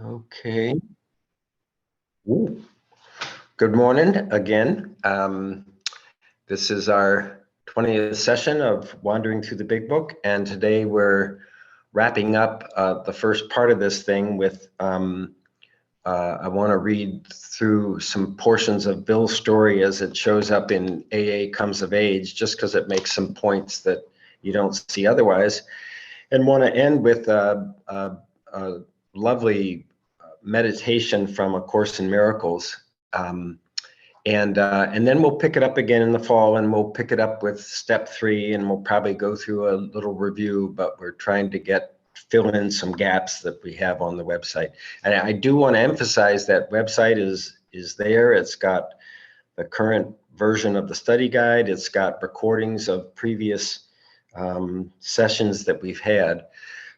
Okay. Ooh. Good morning again. This is our 20th session of Wandering Through the Big Book, and today we're wrapping up the first part of this thing with I want to read through some portions of Bill's story as it shows up in AA Comes of Age, just because it makes some points that you don't see otherwise, and want to end with a lovely meditation from A Course in Miracles. And then we'll pick it up again in the fall, and we'll pick it up with step 3, and we'll probably go through a little review, but we're trying to fill in some gaps that we have on the website. And I do want to emphasize that website is there. It's got the current version of the study guide. It's got recordings of previous sessions that we've had.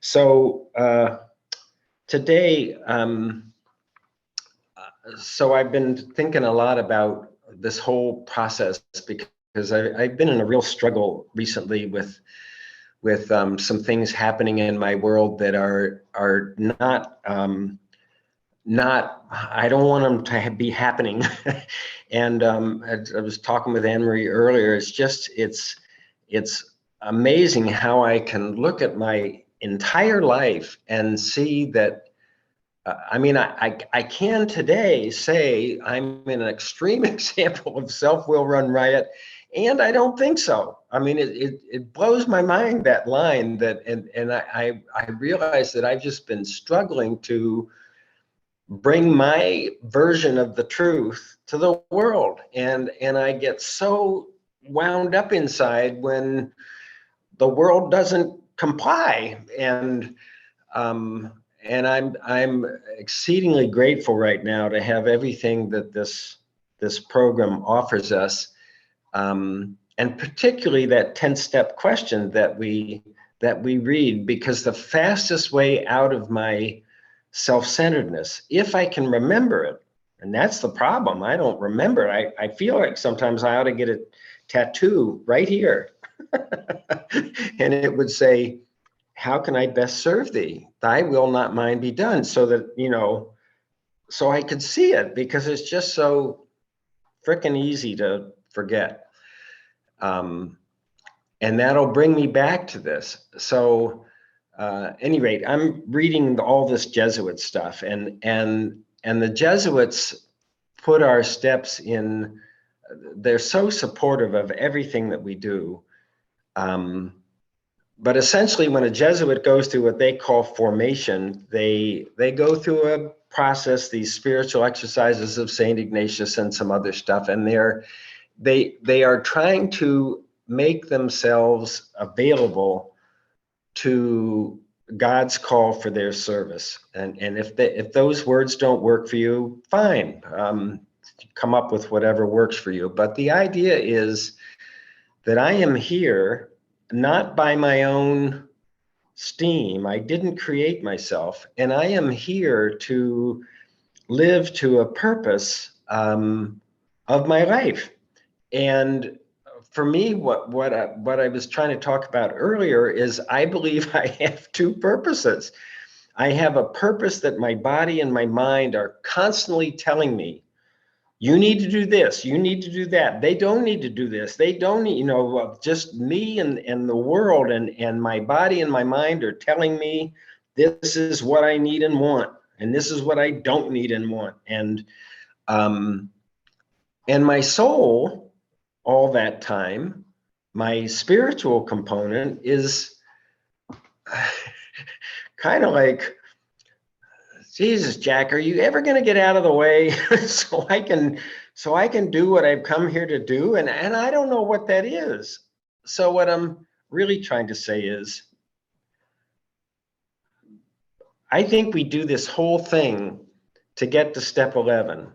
So today, so I've been thinking a lot about this whole process because I've been in a real struggle recently with some things happening in my world that are not I don't want them to be happening. And I was talking with Anne Marie earlier. It's amazing how I can look at my entire life and see that. I can today say I'm an extreme example of self-will run riot, and I don't think so. I mean, it blows my mind, that line, that and I realize that I've just been struggling to bring my version of the truth to the world, and I get so wound up inside when the world doesn't comply, and I'm exceedingly grateful right now to have everything that this program offers us, and particularly that 10-step question that we read, because the fastest way out of my self-centeredness, if I can remember it, and that's the problem, I don't remember it. I feel like sometimes I ought to get a tattoo right here, and it would say, how can I best serve thee? Thy will, not mine, be done. So that, so I could see it, because it's just so frickin' easy to forget. And that'll bring me back to this. So, any rate, I'm reading all this Jesuit stuff, and the Jesuits put our steps in. They're so supportive of everything that we do. But essentially, when a Jesuit goes through what they call formation, they go through a process, these spiritual exercises of Saint Ignatius and some other stuff, and they are trying to make themselves available to God's call for their service. And if those words don't work for you, fine, come up with whatever works for you. But the idea is that I am here not by my own steam. I didn't create myself, and I am here to live to a purpose of my life. And for me, what I was trying to talk about earlier is I believe I have two purposes. I have a purpose that my body and my mind are constantly telling me, you need to do this, you need to do that. They don't need to do this. They don't need, just me and the world and my body and my mind are telling me this is what I need and want, and this is what I don't need and want. And my soul, all that time, my spiritual component is kind of like, Jesus, Jack, are you ever going to get out of the way so I can do what I've come here to do? And I don't know what that is. So what I'm really trying to say is, I think we do this whole thing to get to step 11.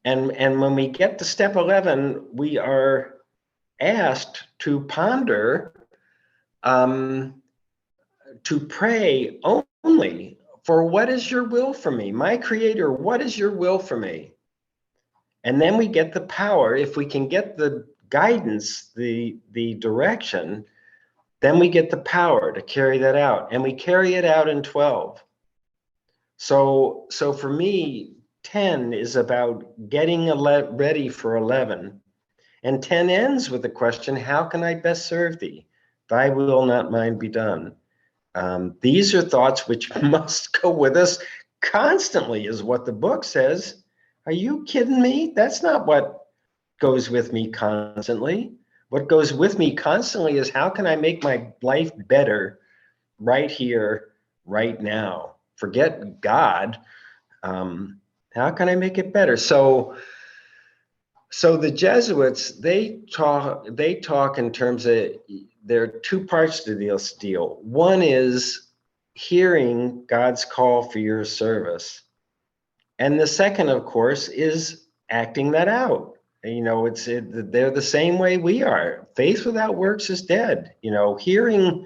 And when we get to step 11, we are asked to ponder, to pray only for what is your will for me? My Creator, what is your will for me? And then we get the power. If we can get the guidance, the direction, then we get the power to carry that out. And we carry it out in 12. So for me, 10 is about getting ready for 11. And 10 ends with the question, how can I best serve thee? Thy will, not mine, be done. These are thoughts which must go with us constantly, is what the book says. Are you kidding me? That's not what goes with me constantly. What goes with me constantly is, how can I make my life better right here, right now? Forget God. How can I make it better? So the Jesuits, they talk in terms of, there are two parts to this deal. One is hearing God's call for your service. And the second, of course, is acting that out. You know, they're the same way we are. Faith without works is dead. You know, hearing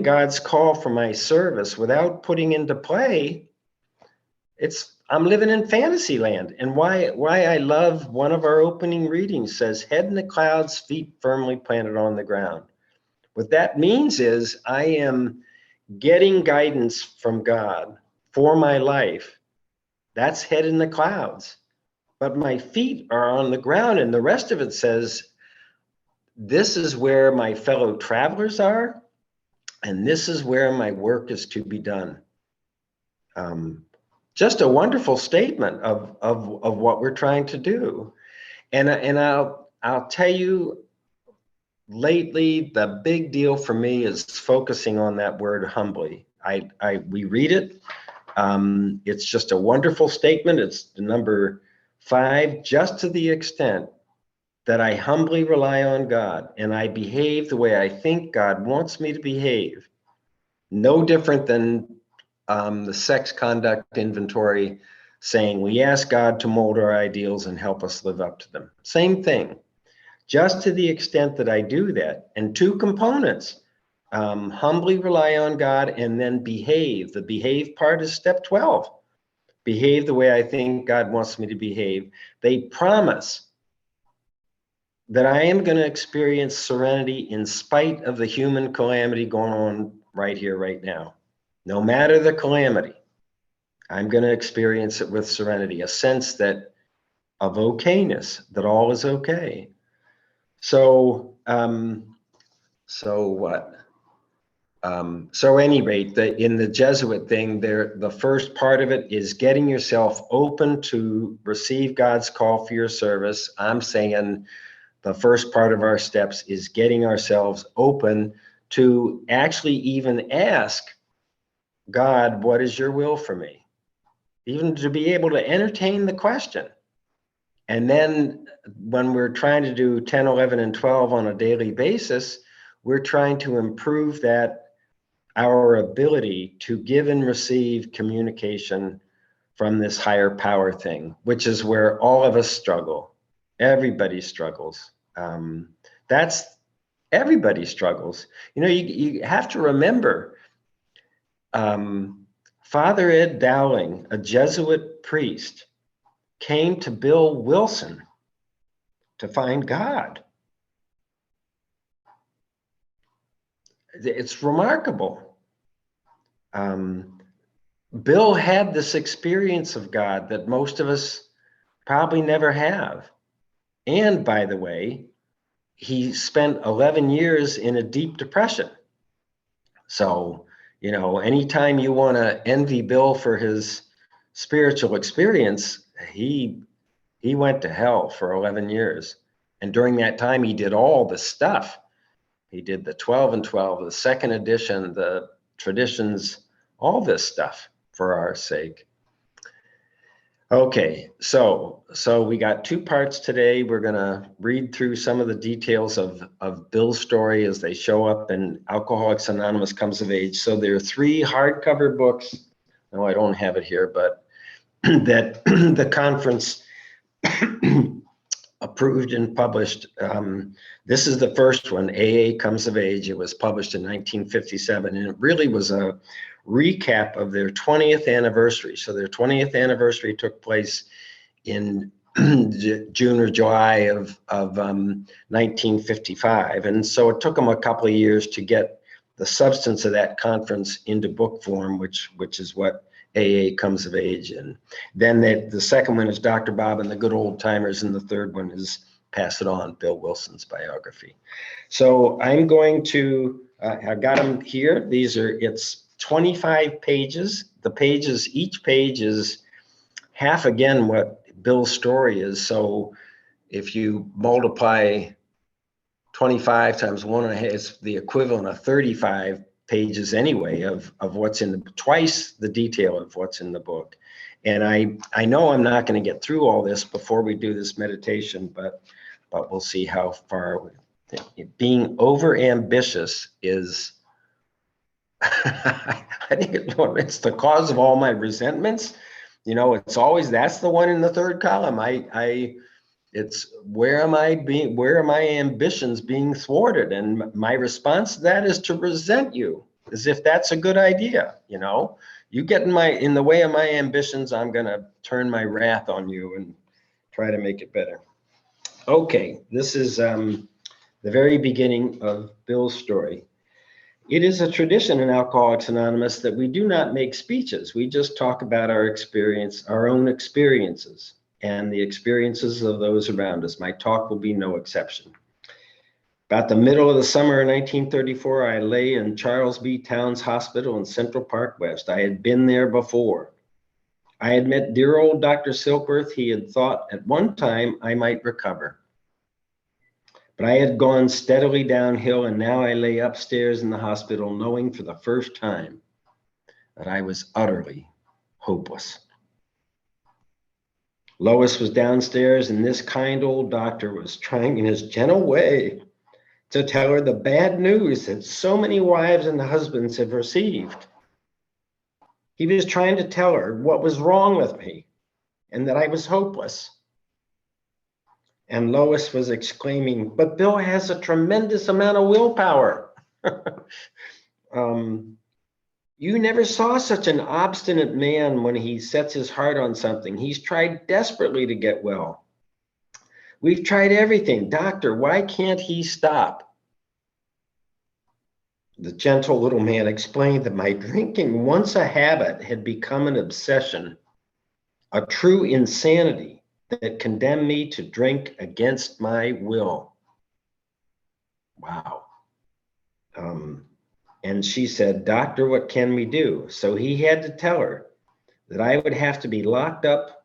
God's call for my service without putting into play, I'm living in fantasy land. And why I love one of our opening readings says, head in the clouds, feet firmly planted on the ground. What that means is I am getting guidance from God for my life. That's head in the clouds. But my feet are on the ground, and the rest of it says, this is where my fellow travelers are, and this is where my work is to be done. Just a wonderful statement of what we're trying to do. And I'll tell you, lately, the big deal for me is focusing on that word humbly. We read it. It's just a wonderful statement. It's the number 5, just to the extent that I humbly rely on God and I behave the way I think God wants me to behave. No different than the sex conduct inventory saying we ask God to mold our ideals and help us live up to them. Same thing. Just to the extent that I do that, and 2 components, humbly rely on God and then behave. The behave part is step 12. Behave the way I think God wants me to behave. They promise that I am going to experience serenity in spite of the human calamity going on right here, right now. No matter the calamity, I'm going to experience it with serenity, a sense that of okayness, that all is okay. So what? So at any rate, in the Jesuit thing, the first part of it is getting yourself open to receive God's call for your service. I'm saying the first part of our steps is getting ourselves open to actually even ask God, what is your will for me? Even to be able to entertain the question. And then when we're trying to do 10, 11, and 12 on a daily basis, we're trying to improve our ability to give and receive communication from this higher power thing, which is where all of us struggle. Everybody struggles. Everybody struggles. You know, you have to remember, Father Ed Dowling, a Jesuit priest, came to Bill Wilson to find God. It's remarkable. Bill had this experience of God that most of us probably never have. And by the way, he spent 11 years in a deep depression. So, you know, anytime you want to envy Bill for his spiritual experience, he went to hell for 11 years. And during that time, he did all the stuff. He did the 12 and 12, the second edition, the traditions, all this stuff for our sake. Okay, so we got 2 parts today. We're going to read through some of the details of Bill's story as they show up in Alcoholics Anonymous Comes of Age. So there are 3 hardcover books. No, I don't have it here, but that the conference approved and published. This is the first one, AA Comes of Age. It was published in 1957, and it really was a recap of their 20th anniversary. So their 20th anniversary took place in June or July of 1955. And so it took them a couple of years to get the substance of that conference into book form, which is what AA Comes of Age. And then the second one is Dr. Bob and the Good Old Timers, and the third one is Pass It On, Bill Wilson's biography. So I'm going to, I've got them here. It's 25 pages. The pages, each page is half again what Bill's story is. So if you multiply 25 times 1.5, it's the equivalent of 35 pages anyway of what's in twice the detail of what's in the book. And I know I'm not going to get through all this before we do this meditation, but we'll see how far. Being over ambitious is I think it's the cause of all my resentments. It's always, that's the one in the third column. It's where are my ambitions being thwarted? And my response to that is to resent you, as if that's a good idea. You get in the way of my ambitions, I'm going to turn my wrath on you and try to make it better. Okay, this is the very beginning of Bill's story. It is a tradition in Alcoholics Anonymous that we do not make speeches. We just talk about our own experiences, and the experiences of those around us. My talk will be no exception. About the middle of the summer of 1934, I lay in Charles B. Towns Hospital in Central Park West. I had been there before. I had met dear old Dr. Silkworth. He had thought at one time I might recover. But I had gone steadily downhill, and now I lay upstairs in the hospital knowing for the first time that I was utterly hopeless. Lois was downstairs, and this kind old doctor was trying in his gentle way to tell her the bad news that so many wives and husbands have received. He was trying to tell her what was wrong with me and that I was hopeless. And Lois was exclaiming, "But Bill has a tremendous amount of willpower." You never saw such an obstinate man when he sets his heart on something. He's tried desperately to get well. We've tried everything. Doctor, why can't he stop? The gentle little man explained that my drinking, once a habit, had become an obsession, a true insanity that condemned me to drink against my will. Wow. And she said, "Doctor, what can we do?" So he had to tell her that I would have to be locked up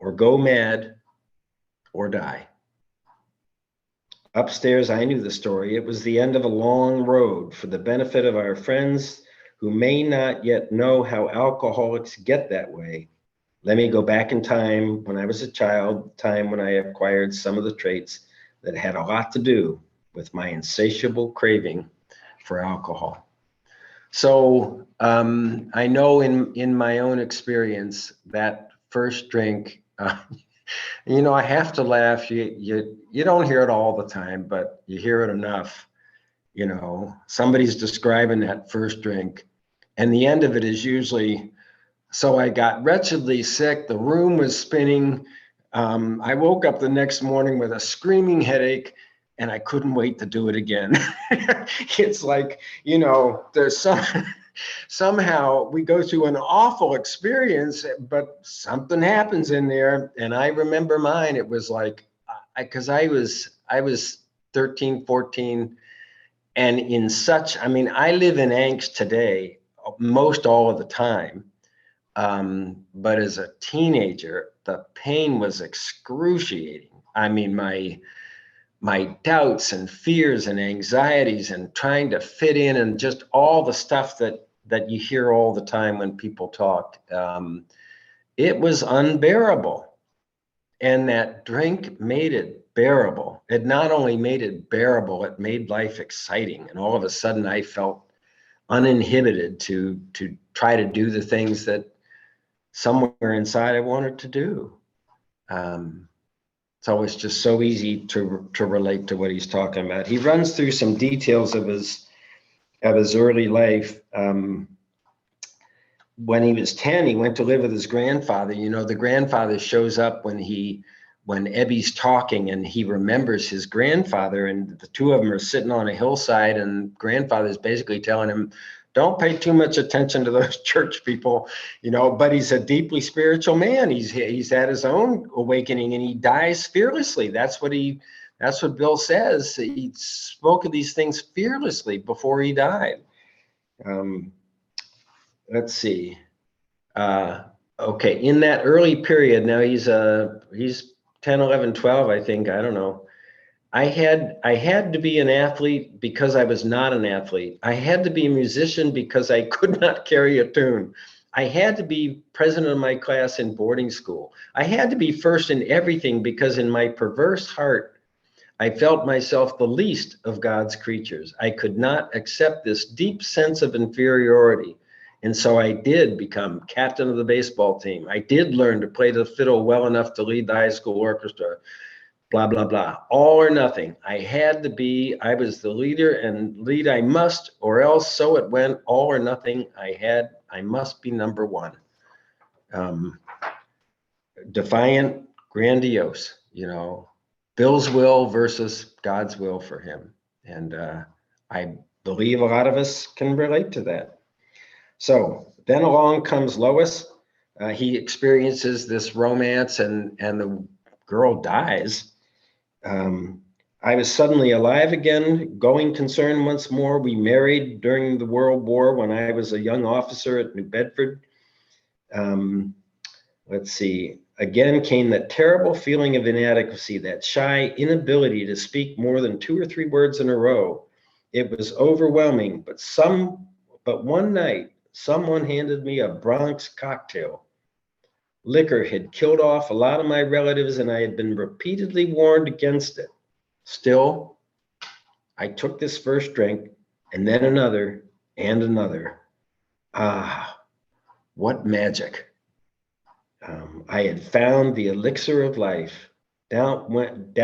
or go mad or die. Upstairs, I knew the story. It was the end of a long road. For the benefit of our friends who may not yet know how alcoholics get that way, let me go back in time when I was a child, time when I acquired some of the traits that had a lot to do with my insatiable craving for alcohol. So I know in my own experience, that first drink, I have to laugh. You don't hear it all the time, but you hear it enough. Somebody's describing that first drink, and the end of it is usually, "So I got wretchedly sick. The room was spinning. I woke up the next morning with a screaming headache, and I couldn't wait to do it again." It's like, there's somehow we go through an awful experience, but something happens in there. And I remember mine. It was like, because I was 13, 14, and I live in angst today, most all of the time. But as a teenager, the pain was excruciating. My doubts and fears and anxieties and trying to fit in and just all the stuff that you hear all the time when people talk, it was unbearable. And that drink made it bearable. It not only made it bearable, it made life exciting. And all of a sudden I felt uninhibited to try to do the things that somewhere inside I wanted to do. So it's just so easy to relate to what he's talking about. He runs through some details of his early life. When he was 10, he went to live with his grandfather. The grandfather shows up when he when Ebby's talking and he remembers his grandfather, and the two of them are sitting on a hillside, and grandfather's basically telling him, don't pay too much attention to those church people, but he's a deeply spiritual man. He's had his own awakening, and he dies fearlessly. That's what Bill says. He spoke of these things fearlessly before he died. Let's see. Okay, in that early period, now he's 10, 11, 12, I think, I don't know. I had to be an athlete because I was not an athlete. I had to be a musician because I could not carry a tune. I had to be president of my class in boarding school. I had to be first in everything because in my perverse heart, I felt myself the least of God's creatures. I could not accept this deep sense of inferiority. And so I did become captain of the baseball team. I did learn to play the fiddle well enough to lead the high school orchestra, blah, blah, blah. All or nothing. I was the leader, and lead I must, or else so it went, all or nothing. I must be number one. Defiant, grandiose, Bill's will versus God's will for him. And I believe a lot of us can relate to that. So then along comes Lois. He experiences this romance, and the girl dies. I was suddenly alive again, going concern once more. We married during the World War when I was a young officer at New Bedford. Let's see. Again came that terrible feeling of inadequacy, that shy inability to speak more than 2 or 3 words in a row. It was overwhelming, but one night, someone handed me a Bronx cocktail. Liquor had killed off a lot of my relatives, and I had been repeatedly warned against it. Still, I took this first drink, and then another, and another. Ah, what magic. I had found the elixir of life. Down went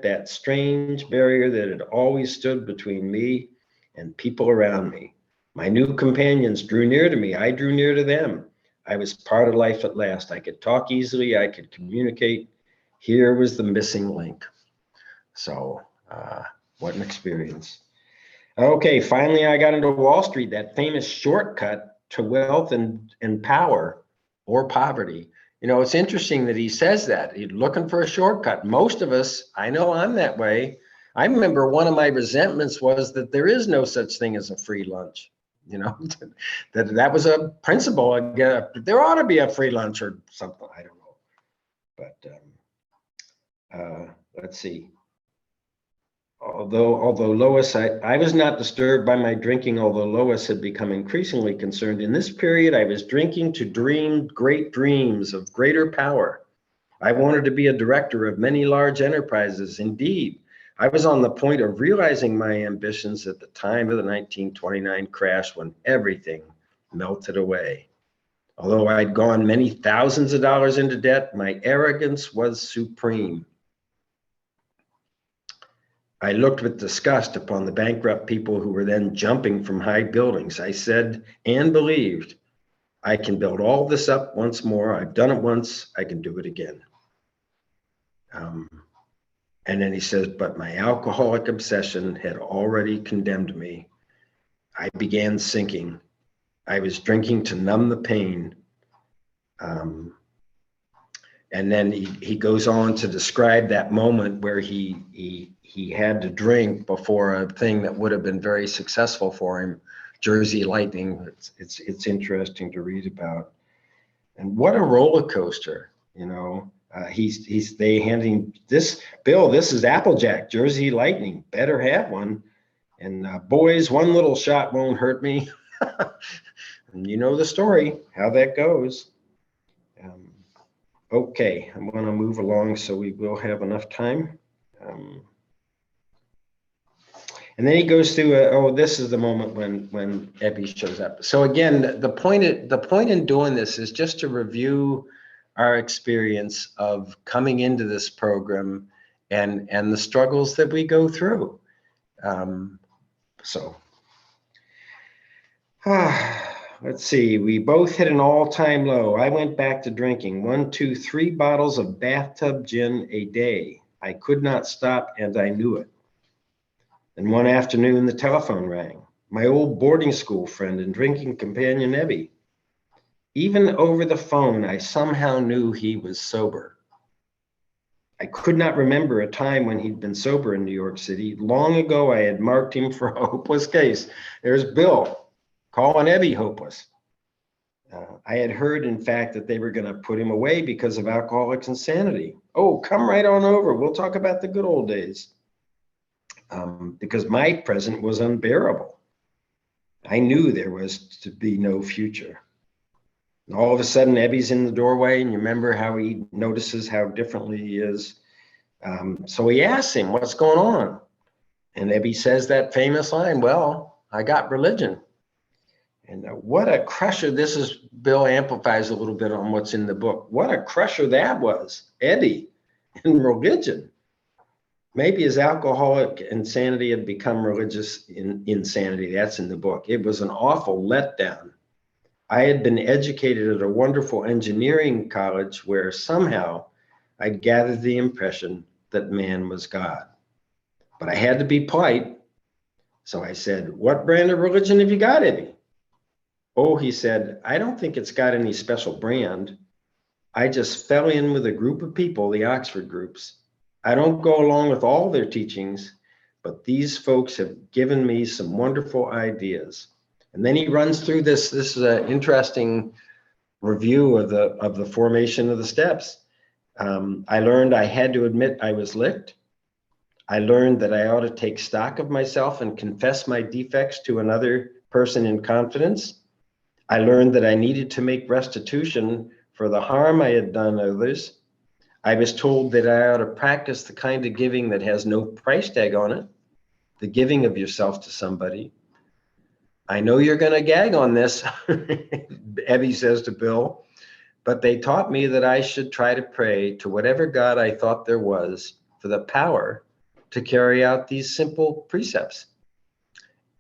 that strange barrier that had always stood between me and people around me. My new companions drew near to me. I drew near to them. I was part of life at last. I could talk easily. I could communicate. Here was the missing link. So what an experience. Okay, finally I got into Wall Street, that famous shortcut to wealth and power or poverty. It's interesting that he says that. He's looking for a shortcut. Most of us, I know I'm that way. I remember one of my resentments was that there is no such thing as a free lunch. That was a principle. Again, there ought to be a free lunch or something. I don't know. But let's see. Although Lois, I was not disturbed by my drinking, although Lois had become increasingly concerned. In this period, I was drinking to dream great dreams of greater power. I wanted to be a director of many large enterprises. Indeed, I was on the point of realizing my ambitions at the time of the 1929 crash, when everything melted away. Although I'd gone many thousands of dollars into debt, my arrogance was supreme. I looked with disgust upon the bankrupt people who were then jumping from high buildings. I said and believed, I can build all this up once more. I've done it once. I can do it again. And then he says, but my alcoholic obsession had already condemned me. I began sinking. I was drinking to numb the pain. And then he goes on to describe that moment where he had to drink before a thing that would have been very successful for him, Jersey Lightning. It's interesting to read about. And what a roller coaster, they handing this, Bill, this is Applejack, Jersey Lightning, better have one. And boys, one little shot won't hurt me. And you know the story, how that goes. Okay, I'm going to move along so we will have enough time. And then he goes through, this is the moment when Ebby shows up. So again, the point in doing this is just to review our experience of coming into this program and the struggles that we go through. let's see, we both hit an all-time low. I went back to drinking 1, 2, 3 bottles of bathtub gin a day. I could not stop, and I knew it. And one afternoon, the telephone rang. My old boarding school friend and drinking companion, Ebby. Even over the phone, I somehow knew he was sober. I could not remember a time when he'd been sober in New York City. Long ago, I had marked him for a hopeless case. There's Bill calling Ebby hopeless. I had heard, in fact, that they were going to put him away because of alcoholics insanity. Oh, come right on over. We'll talk about the good old days. Because my present was unbearable. I knew there was to be no future. And all of a sudden, Ebby's in the doorway, and you remember how he notices how differently he is. So he asks him, what's going on? And Ebby says that famous line, well, I got religion. And what a crusher. This is, Bill amplifies a little bit on what's in the book. What a crusher that was, Ebby, in religion. Maybe his alcoholic insanity had become religious insanity. That's in the book. It was an awful letdown. I had been educated at a wonderful engineering college where somehow I'd gathered the impression that man was God. But I had to be polite. So I said, what brand of religion have you got, Ebby? Oh, he said, I don't think it's got any special brand. I just fell in with a group of people, the Oxford groups. I don't go along with all their teachings, but these folks have given me some wonderful ideas. And then he runs through this. This is an interesting review of the formation of the steps. I learned I had to admit I was licked. I learned that I ought to take stock of myself and confess my defects to another person in confidence. I learned that I needed to make restitution for the harm I had done others. I was told that I ought to practice the kind of giving that has no price tag on it, the giving of yourself to somebody. I know you're going to gag on this, Ebby says to Bill, but they taught me that I should try to pray to whatever God I thought there was for the power to carry out these simple precepts.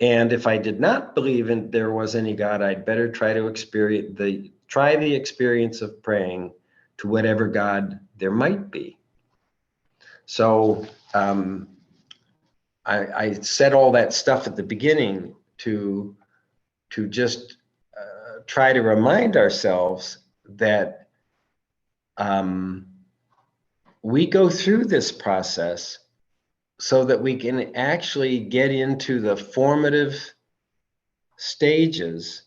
And if I did not believe there was any God, I'd better try to try the experience of praying to whatever God there might be. So I said all that stuff at the beginning to just try to remind ourselves that we go through this process so that we can actually get into the formative stages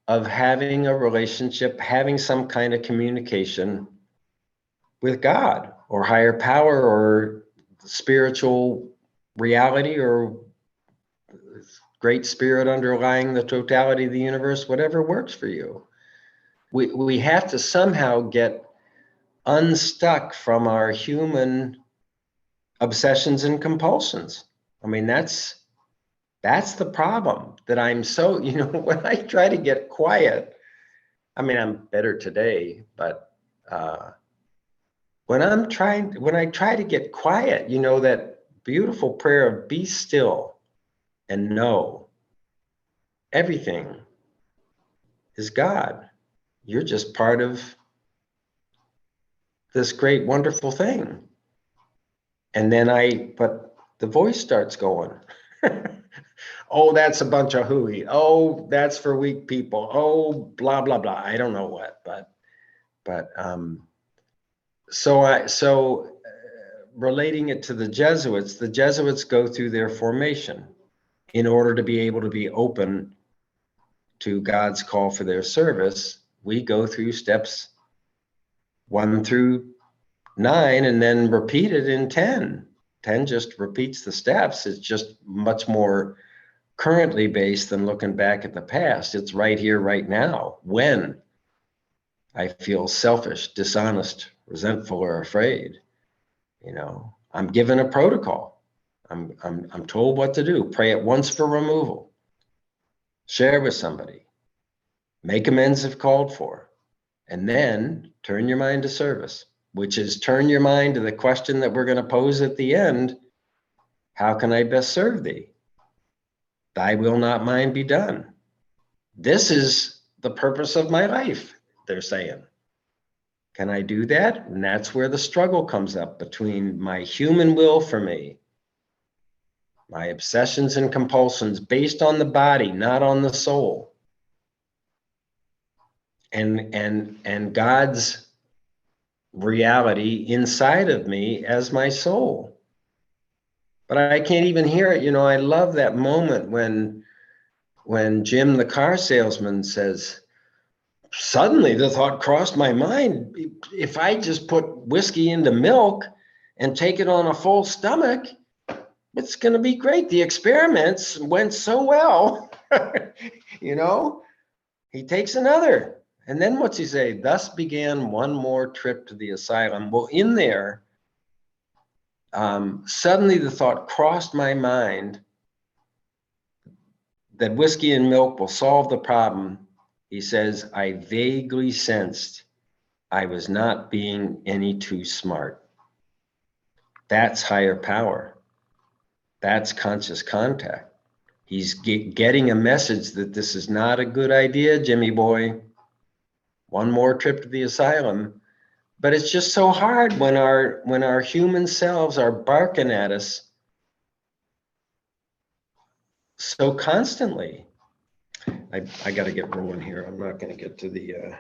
of having a relationship, having some kind of communication with God or higher power or spiritual reality or great spirit underlying the totality of the universe, whatever works for you. We have to somehow get unstuck from our human obsessions and compulsions. I mean, that's the problem, that I'm so, when I try to get quiet, I mean, I'm better today, but when I try to get quiet, that beautiful prayer of be still and know everything is God. You're just part of this great, wonderful thing. And then but the voice starts going. Oh, that's a bunch of hooey. Oh, that's for weak people. Oh, blah, blah, blah. I don't know what, but relating it to the Jesuits go through their formation in order to be able to be open to God's call for their service. We go through steps 1 through 9 and then repeat it in 10. 10 just repeats the steps. It's just much more currently based than looking back at the past. It's right here, right now. When I feel selfish, dishonest, resentful, or afraid, I'm given a protocol. I'm told what to do. Pray at once for removal. Share with somebody. Make amends if called for. And then turn your mind to service, which is turn your mind to the question that we're going to pose at the end. How can I best serve thee? Thy will, not mine, be done. This is the purpose of my life, they're saying. Can I do that? And that's where the struggle comes up between my human will for me, my obsessions and compulsions based on the body, not on the soul, and God's reality inside of me as my soul. But I can't even hear it. You know, I love that moment when Jim, the car salesman, says, suddenly the thought crossed my mind, if I just put whiskey into milk and take it on a full stomach, it's going to be great. The experiments went so well. You know, he takes another. And then what's he say? Thus began one more trip to the asylum. Well, in there, suddenly the thought crossed my mind that whiskey and milk will solve the problem. He says, I vaguely sensed I was not being any too smart. That's higher power. That's conscious contact. He's getting a message that this is not a good idea, Jimmy boy. One more trip to the asylum. But it's just so hard when our human selves are barking at us so constantly. I got to get rolling here. I'm not going to get to the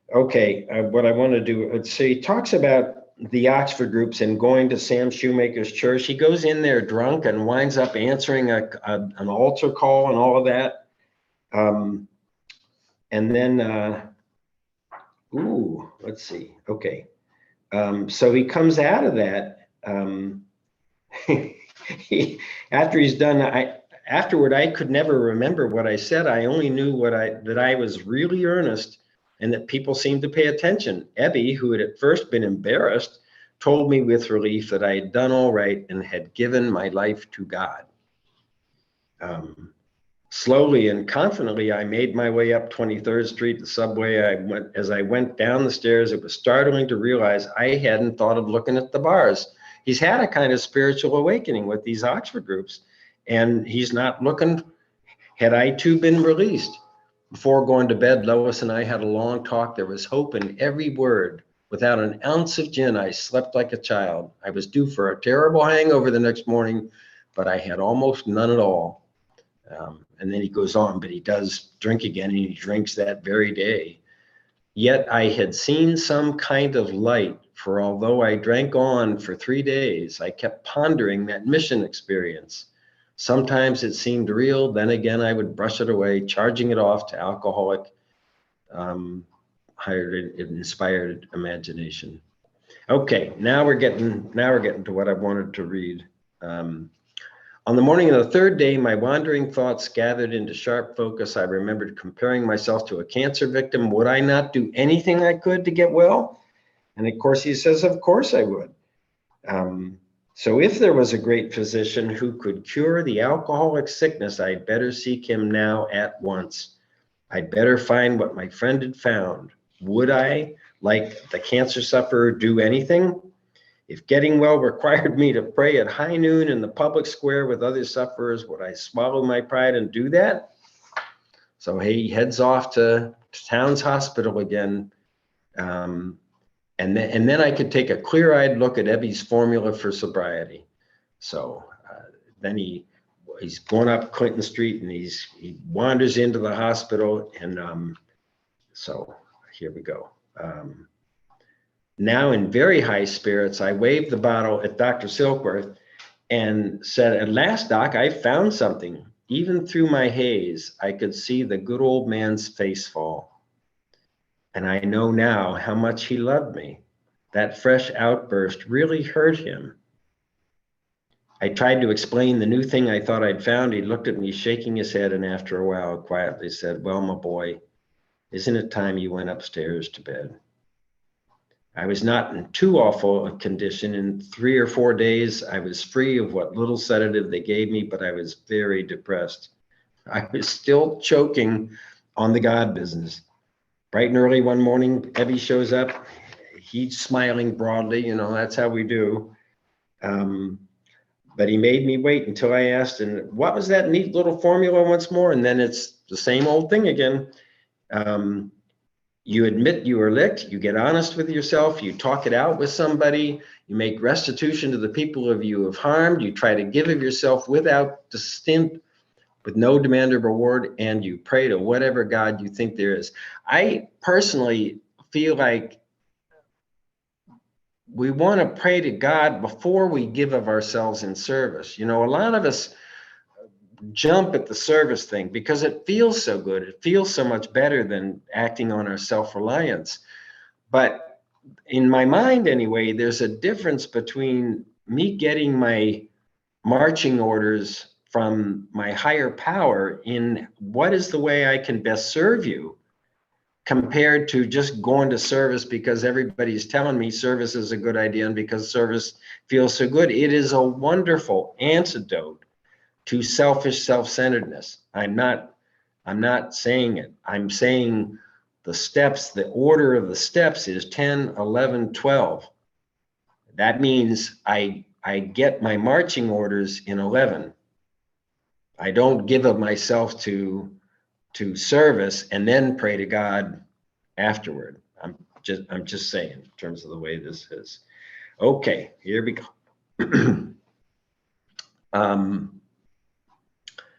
what I want to do, so he talks about the Oxford groups and going to Sam Shoemaker's church. He goes in there drunk and winds up answering an altar call and all of that. And then, let's see. Okay. So he comes out of that. After he's done, afterward, I could never remember what I said. I only knew that I was really earnest and that people seemed to pay attention. Ebby, who had at first been embarrassed, told me with relief that I had done all right and had given my life to God. Slowly and confidently, I made my way up 23rd Street, the subway. As I went down the stairs, it was startling to realize I hadn't thought of looking at the bars. He's had a kind of spiritual awakening with these Oxford groups, and he's not looking. Had I too been released? Before going to bed, Lois and I had a long talk. There was hope in every word. Without an ounce of gin, I slept like a child. I was due for a terrible hangover the next morning, but I had almost none at all. And then he goes on, but he does drink again, and he drinks that very day. Yet I had seen some kind of light, for although I drank on for 3 days, I kept pondering that mission experience. Sometimes it seemed real, then again I would brush it away, charging it off to alcoholic, inspired imagination. Okay, now we're getting to what I wanted to read. On the morning of the third day, my wandering thoughts gathered into sharp focus. I remembered comparing myself to a cancer victim. Would I not do anything I could to get well? And of course, he says, of course I would. So if there was a great physician who could cure the alcoholic sickness, I'd better seek him now at once. I'd better find what my friend had found. Would I, like the cancer sufferer, do anything? If getting well required me to pray at high noon in the public square with other sufferers, would I swallow my pride and do that? So he heads off to Towns Hospital again. And then I could take a clear-eyed look at Ebby's formula for sobriety. So then he's going up Clinton Street, and he wanders into the hospital, and so here we go. Now in very high spirits, I waved the bottle at Dr. Silkworth and said, at last, Doc, I found something. Even through my haze, I could see the good old man's face fall. And I know now how much he loved me. That fresh outburst really hurt him. I tried to explain the new thing I thought I'd found. He looked at me, shaking his head, and after a while quietly said, well, my boy, isn't it time you went upstairs to bed? I was not in too awful a condition. In 3 or 4 days, I was free of what little sedative they gave me, but I was very depressed. I was still choking on the God business. Bright and early one morning, Ebby shows up. He's smiling broadly, that's how we do. But he made me wait until I asked, and what was that neat little formula once more? And then it's the same old thing again. You admit you were licked, you get honest with yourself, you talk it out with somebody, you make restitution to the people of you have harmed, you try to give of yourself without stint, with no demand of reward, and you pray to whatever God you think there is. I personally feel like we want to pray to God before we give of ourselves in service. You know, a lot of us jump at the service thing because it feels so good. It feels so much better than acting on our self-reliance. But in my mind anyway, there's a difference between me getting my marching orders from my higher power in what is the way I can best serve you, compared to just going to service because everybody's telling me service is a good idea and because service feels so good. It is a wonderful antidote to selfish self-centeredness. I'm not saying it. I'm saying the steps, the order of the steps is 10, 11, 12. That means I get my marching orders in 11. I don't give of myself to service and then pray to God afterward. I'm just saying in terms of the way this is. Okay, here we go.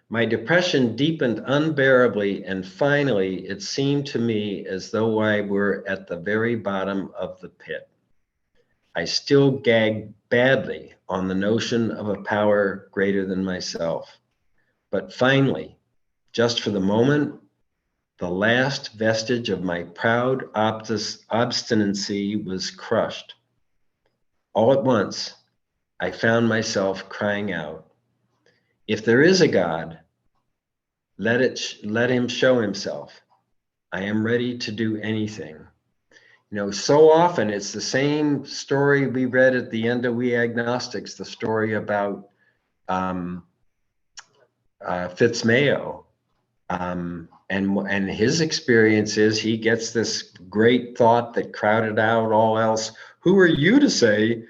My depression deepened unbearably, and finally it seemed to me as though I were at the very bottom of the pit. I still gagged badly on the notion of a power greater than myself. But finally, just for the moment, the last vestige of my proud obstinacy was crushed. All at once, I found myself crying out, if there is a God, let him show himself. I am ready to do anything. You know, so often it's the same story we read at the end of We Agnostics, the story about Fitzmayo. And his experience is he gets this great thought that crowded out all else. Who are you to say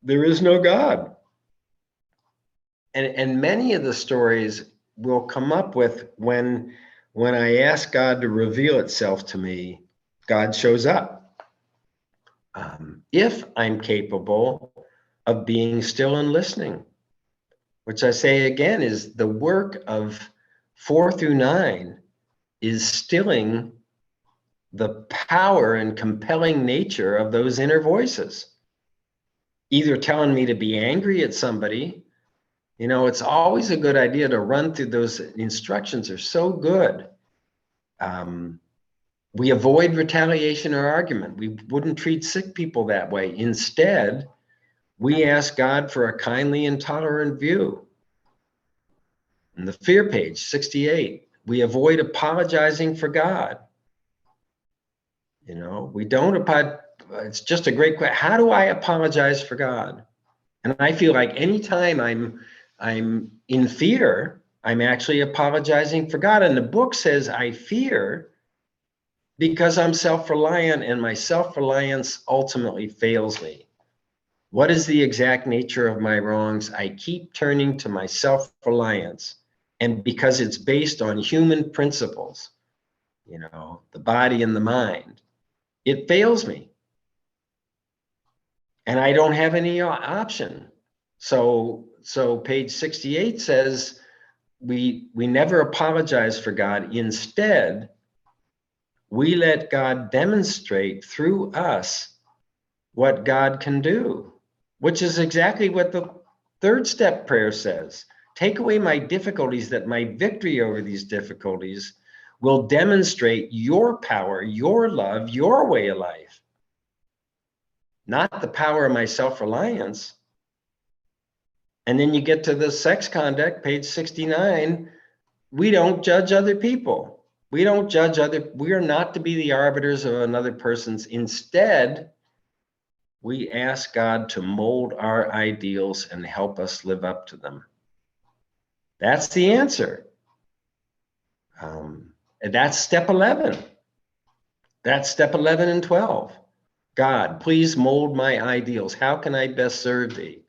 there is no God? And many of the stories will come up with when I ask God to reveal itself to me, God shows up. If I'm capable of being still and listening, which I say again is the work of 4 through 9 is stilling the power and compelling nature of those inner voices, either telling me to be angry at somebody. You know, it's always a good idea to run through those instructions. Are so good. We avoid retaliation or argument. We wouldn't treat sick people that way. Instead, we ask God for a kindly and tolerant view. In the fear page, 68, we avoid apologizing for God. You know, we don't apologize. It's just a great question. How do I apologize for God? And I feel like anytime I'm in fear, I'm actually apologizing for God. And the book says I fear because I'm self-reliant, and my self-reliance ultimately fails me. What is the exact nature of my wrongs? I keep turning to my self-reliance, and because it's based on human principles, you know, the body and the mind, it fails me. And I don't have any option. So page 68 says we never apologize for God. Instead, we let God demonstrate through us what God can do, which is exactly what the third step prayer says. Take away my difficulties, that my victory over these difficulties will demonstrate your power, your love, your way of life, not the power of my self-reliance. And then you get to the sex conduct, page 69. We don't judge other people. We don't judge we are not to be the arbiters of another person's. Instead, we ask God to mold our ideals and help us live up to them. That's the answer. And that's step 11. That's step 11 and 12. God, please mold my ideals. How can I best serve thee?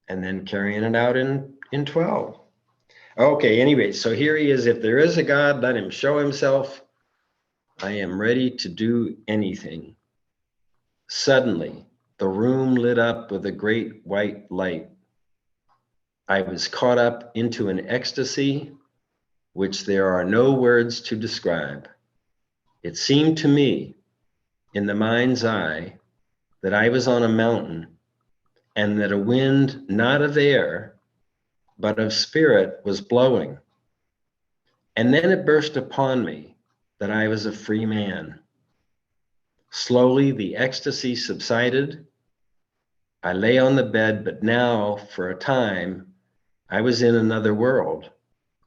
And then carrying it out in 12. Okay, anyway, so here he is. If there is a God, let him show himself. I am ready to do anything. Suddenly, the room lit up with a great white light. I was caught up into an ecstasy which there are no words to describe. It seemed to me, in the mind's eye, that I was on a mountain and that a wind not of air, but of spirit was blowing. And then it burst upon me that I was a free man. Slowly the ecstasy subsided. I lay on the bed, but now, for a time, I was in another world,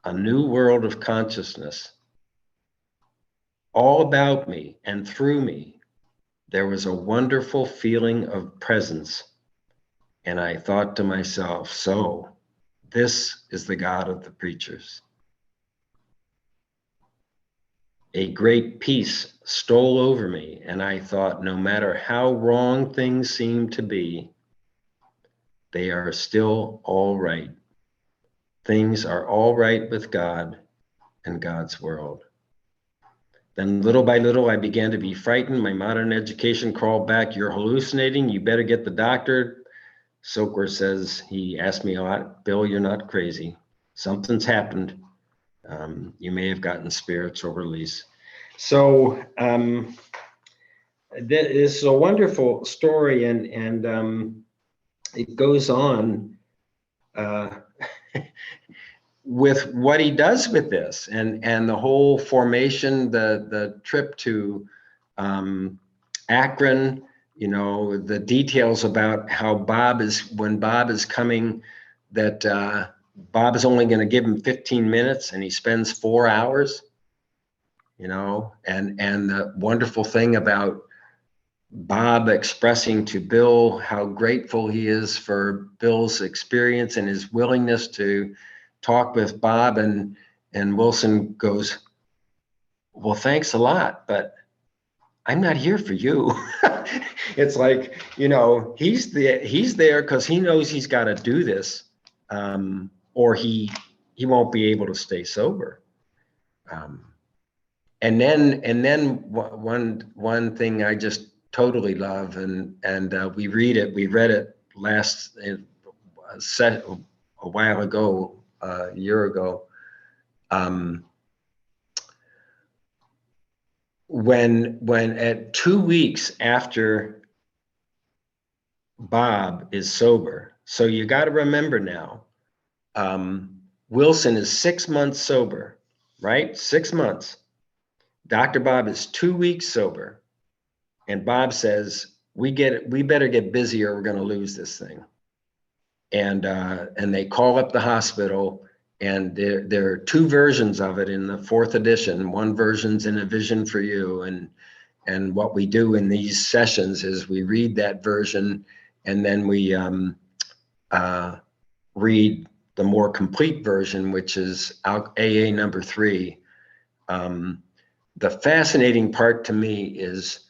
a new world of consciousness. All about me and through me, there was a wonderful feeling of presence. And I thought to myself, so this is the God of the preachers. A great peace stole over me, and I thought, no matter how wrong things seem to be, they are still all right. Things are all right with God and God's world. Then little by little, I began to be frightened. My modern education crawled back. You're hallucinating. You better get the doctor. Soker says, he asked me a lot, Bill, you're not crazy. Something's happened. You may have gotten spiritual release. So this is a wonderful story, and it goes on with what he does with this, and the whole formation, the trip to Akron, the details about how when Bob is coming, that Bob is only going to give him 15 minutes and he spends 4 hours, and the wonderful thing about Bob expressing to Bill how grateful he is for Bill's experience and his willingness to talk with Bob, and Wilson goes, well, thanks a lot, but I'm not here for you. It's like, he's there because he knows he's got to do this, or he won't be able to stay sober. And then one thing I just totally love, and we read it. We read it last set a while ago, a year ago. When at 2 weeks after Bob is sober, so you got to remember now, Wilson is 6 months sober, right? 6 months. Dr. Bob is 2 weeks sober, and Bob says, we better get busy or we're going to lose this thing. And they call up the hospital, and there are 2 versions of it in the 4th edition. One version's in A Vision for You, and what we do in these sessions is we read that version, and then we read the more complete version, which is AA number 3. The fascinating part to me is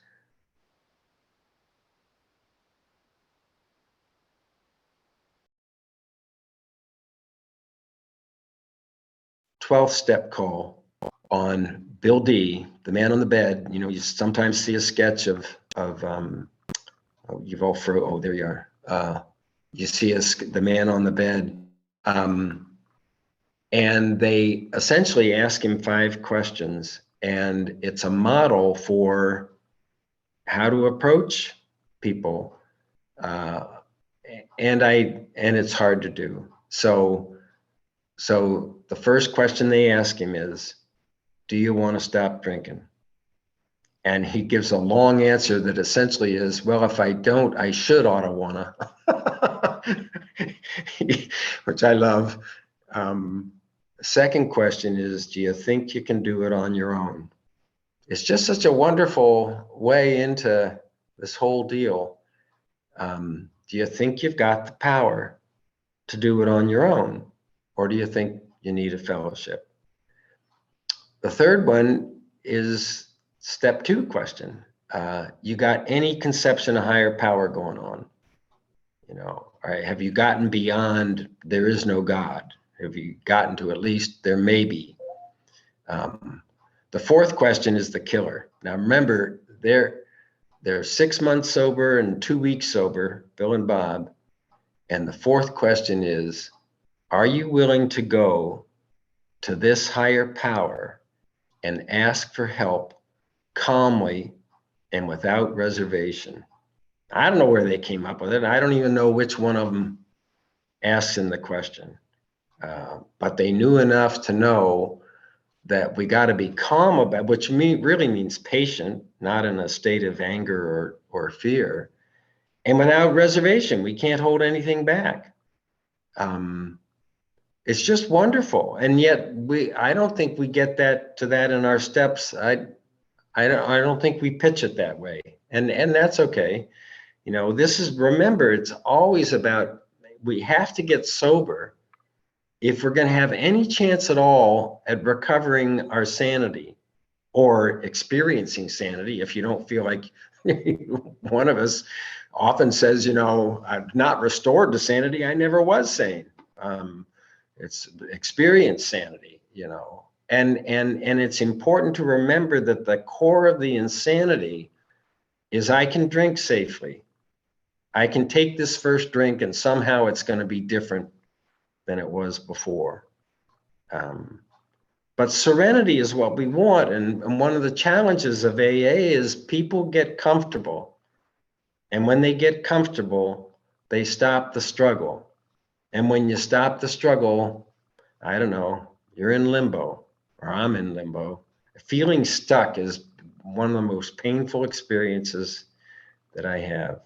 step call on Bill D, the man on the bed. You sometimes see a sketch of you've all through. Oh, there you are. You see the man on the bed, and they essentially ask him 5 questions, and it's a model for how to approach people, and it's hard to do. So the first question they ask him is, do you want to stop drinking? And he gives a long answer that essentially is, well, if I don't, I ought to wanna, which I love. Second question is, do you think you can do it on your own? It's just such a wonderful way into this whole deal. Do you think you've got the power to do it on your own? Or do you think you need a fellowship? The third one is step 2 question. You got any conception of higher power going on? All right, have you gotten beyond there is no God? Have you gotten to at least there may be? The fourth question is the killer. Now remember, they're 6 months sober and 2 weeks sober, Bill and Bob. And the fourth question is, are you willing to go to this higher power and ask for help calmly and without reservation? I don't know where they came up with it. I don't even know which one of them asks in the question. But they knew enough to know that we got to be calm about, which really means patient, not in a state of anger or fear, and without reservation. We can't hold anything back. It's just wonderful, and yet I don't think we get to that in our steps. I don't think we pitch it that way, and that's okay. Remember, it's always about, we have to get sober if we're going to have any chance at all at recovering our sanity or experiencing sanity. If you don't feel like one of us often says, I'm not restored to sanity, I never was sane. It's experience sanity, and it's important to remember that the core of the insanity is I can drink safely. I can take this first drink and somehow it's going to be different than it was before. But serenity is what we want. And one of the challenges of AA is people get comfortable. And when they get comfortable, they stop the struggle. And when you stop the struggle, I don't know, you're in limbo, or I'm in limbo. Feeling stuck is one of the most painful experiences that I have.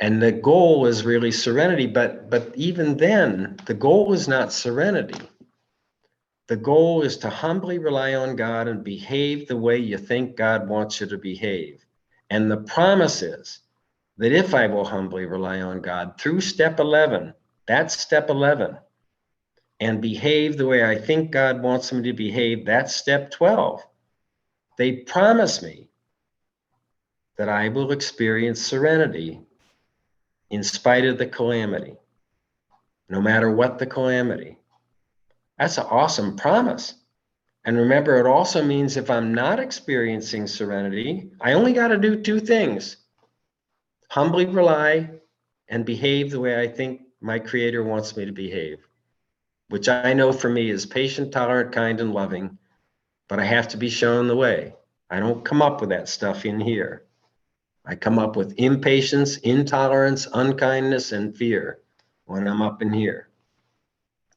And the goal is really serenity, but even then, the goal is not serenity. The goal is to humbly rely on God and behave the way you think God wants you to behave. And the promise is that if I will humbly rely on God through step 11, that's step 11, and behave the way I think God wants me to behave, that's step 12. They promise me that I will experience serenity in spite of the calamity, no matter what the calamity. That's an awesome promise. And remember, it also means if I'm not experiencing serenity, I only got to do two things: humbly rely and behave the way I think my Creator wants me to behave, which I know for me is patient, tolerant, kind, and loving, but I have to be shown the way. I don't come up with that stuff in here. I come up with impatience, intolerance, unkindness, and fear when I'm up in here.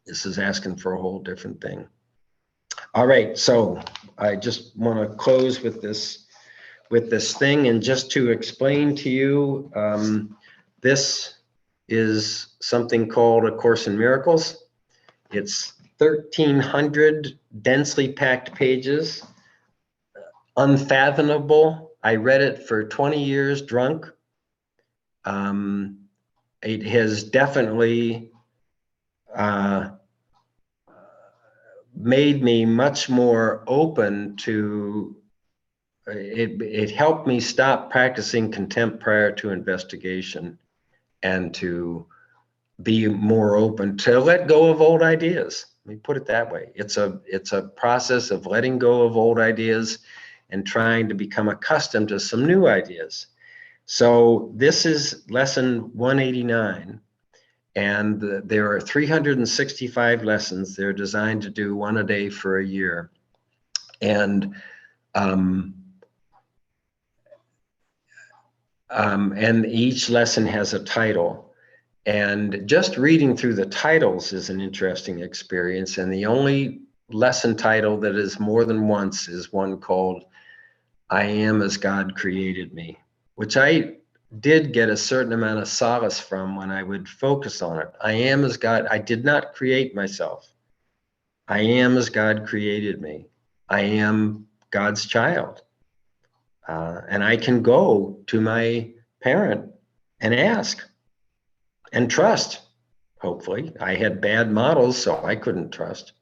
This is asking for a whole different thing. All right, so I just want to close with this thing, and just to explain to you, this is something called A Course in Miracles. It's 1,300 densely packed pages, unfathomable. I read it for 20 years drunk. It has definitely made me much more open to it. It helped me stop practicing contempt prior to investigation, and to be more open to let go of old ideas. Let me put it that way. It's a process of letting go of old ideas and trying to become accustomed to some new ideas. So this is lesson 189. And there are 365 lessons. They're designed to do one a day for a year. And each lesson has a title. And just reading through the titles is an interesting experience. And the only lesson title that is more than once is one called I Am as God Created Me, which I did get a certain amount of solace from when I would focus on it. I am as God. I did not create myself. I am as God created me. I am God's child. And I can go to my parent and ask and trust. Hopefully, I had bad models, so I couldn't trust.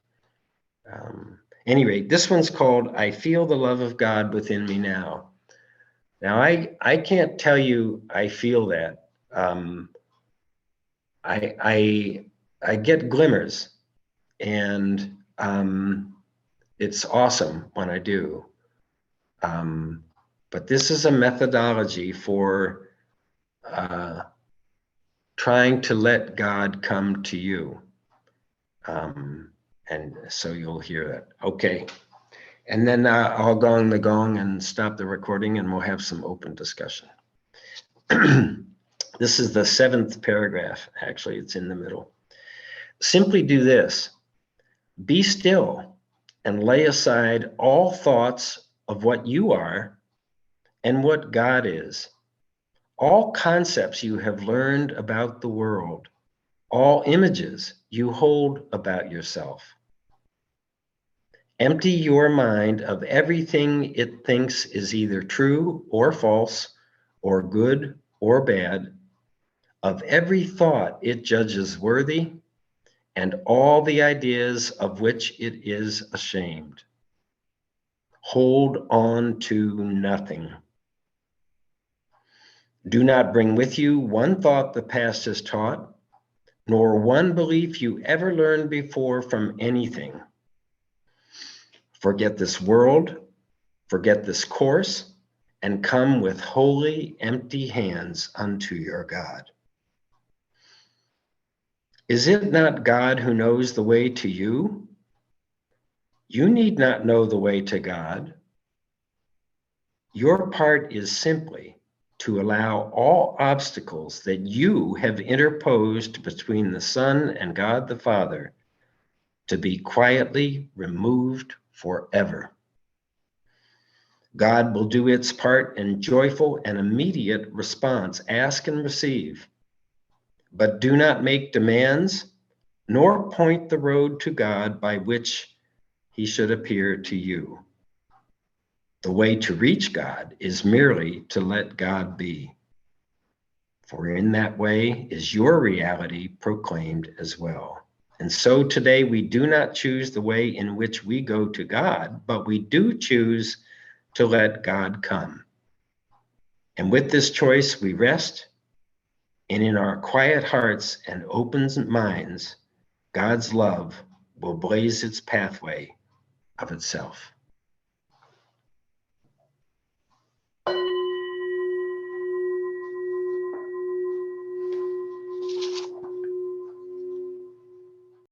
Anyway, this one's called I Feel the Love of God Within Me Now. Now, I can't tell you I feel that. I I get glimmers, and it's awesome when I do. But this is a methodology for trying to let God come to you. And so you'll hear that. Okay. And then I'll gong the gong and stop the recording, and we'll have some open discussion. This is the 7th paragraph. Actually, it's in the middle. Simply do this. Be still and lay aside all thoughts of what you are and what God is. All concepts you have learned about the world, all images you hold about yourself. Empty your mind of everything it thinks is either true or false, or good or bad, of every thought it judges worthy, and all the ideas of which it is ashamed. Hold on to nothing. Do not bring with you one thought the past has taught, nor one belief you ever learned before from anything. Forget this world, forget this course, and come with holy, empty hands unto your God. Is it not God who knows the way to you? You need not know the way to God. Your part is simply to allow all obstacles that you have interposed between the Son and God the Father to be quietly removed forever. God will do its part in joyful and immediate response. Ask and receive. But do not make demands, nor point the road to God by which he should appear to you. The way to reach God is merely to let God be. For in that way is your reality proclaimed as well. And so today we do not choose the way in which we go to God, but we do choose to let God come. And with this choice, we rest, and in our quiet hearts and open minds, God's love will blaze its pathway of itself.